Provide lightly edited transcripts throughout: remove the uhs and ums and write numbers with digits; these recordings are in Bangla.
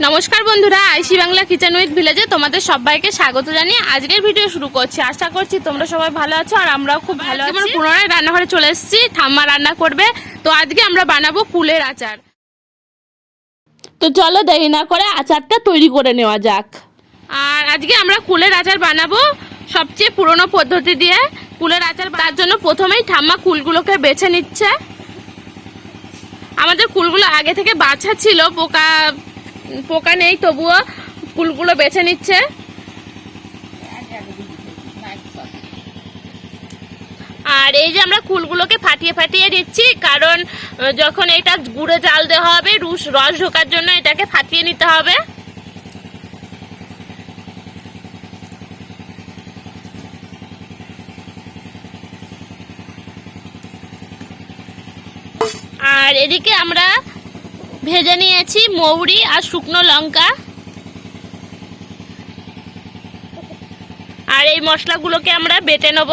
নমস্কার বন্ধুরা, আইসি বাংলা কিচেন উইথ ভিলেজে তোমাদের সবাইকে স্বাগত জানিয়ে আজকের ভিডিও শুরু করছি। আশা করছি তোমরা সবাই ভালো আছো আর আমরাও খুব ভালো আছি। আমরা পুনরায় রান্নাঘরে চলে এসেছি, ঠাম্মা রান্না করবে। তো আজকে আমরা বানাবো কুলের আচার। তো চলো দেরি না করে আচারটা তৈরি করে নেওয়া যাক। আর আজকে আমরা কুলের আচার বানাবো সবচেয়ে পুরনো পদ্ধতি দিয়ে। কুলের আচার তার জন্য প্রথমেই ঠাম্মা কুলগুলোকে বেছে নিচ্ছে। আমাদের কুলগুলো আগে থেকে বাছা ছিল, পোকা নেই, তবুও কুলগুলো বেছে নিচ্ছে। আর এই যে আমরা কুলগুলোকে ফাটিয়ে ফাটিয়ে দিচ্ছি, কারণ যখন এটা গুঁড়ো জাল দেওয়া হবে রস ঢোকার জন্য এটাকে ফাটিয়ে নিতে হবে। আর এদিকে আমরা ভেজে নিয়েছি মৌরি আর শুকনো লঙ্কা। আর এই মশলাগুলোকে আমরা বেটে নেব।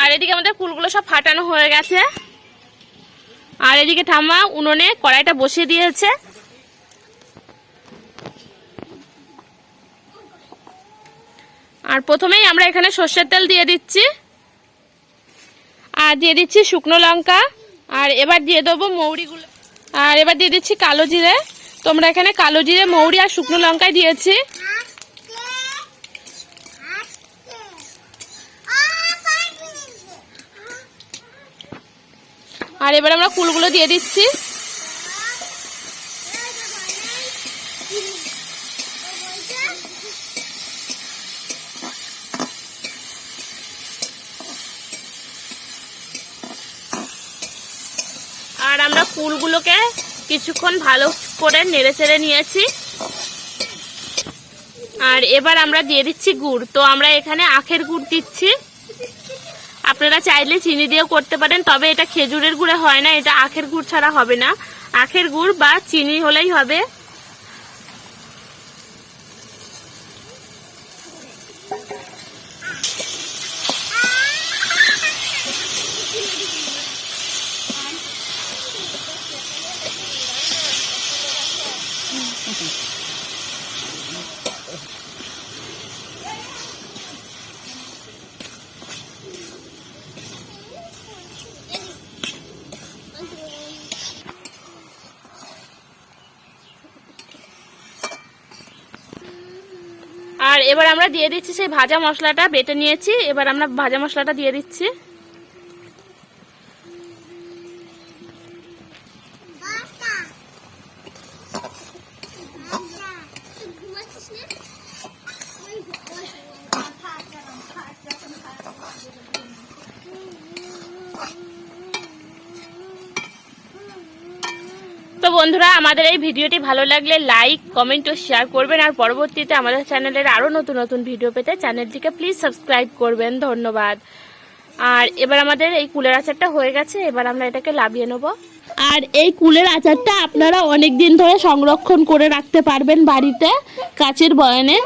আর এদিকে আমাদের কুলগুলো সব ফাটানো হয়ে গেছে। আর এদিকে ঠাম্মা উনুনে কড়াইটা বসিয়ে দিয়েছে। আর প্রথমেই আমরা এখানে সর্ষের তেল দিয়ে দিচ্ছি, আর দিয়ে দিচ্ছি শুকনো লঙ্কা। আর এবার দিয়ে দেবো মৌরিগুলো। আর এবার দিয়ে দিচ্ছি কালো জিরে। তোমরা এখানে কালো জিরে, মৌরি আর শুকনো লঙ্কায় দিয়েছি। আর এবার আমরা কুলগুলো দিয়ে দিচ্ছি। আর আমরা কুলগুলোকে কিছুক্ষণ ভালো করে নেড়ে চেড়ে নিয়েছি। আর এবার আমরা দিয়ে দিচ্ছি গুড়। তো আমরা এখানে আখের গুড় দিচ্ছি। আপনারা চাইলে চিনি দিয়েও করতে পারেন, তবে এটা খেজুরের গুড়ে হয় না, এটা আখের গুড় ছাড়া হবে না। আখের গুড় বা চিনি হলেই হবে। আর এবার আমরা দিয়ে দিচ্ছি সেই ভাজা মশলাটা, বেটে নিয়েছি। এবার আমরা ভাজা মশলাটা দিয়ে দিচ্ছি। তো বন্ধুরা, আমাদের এই ভিডিওটি ভালো লাগলে লাইক, কমেন্ট ও শেয়ার করবেন। আর পরবর্তীতে আমাদের চ্যানেলের আরও নতুন নতুন ভিডিও পেতে চ্যানেলটিকে প্লিজ সাবস্ক্রাইব করবেন। ধন্যবাদ। আর এবার আমাদের এই কুলের আচারটা হয়ে গেছে। এবার আমরা এটাকে লাভিয়ে নেব। আর এই কুলের আচারটা আপনারা অনেক দিন ধরে সংরক্ষণ করে রাখতে পারবেন বাড়িতে কাচের বয়ামে।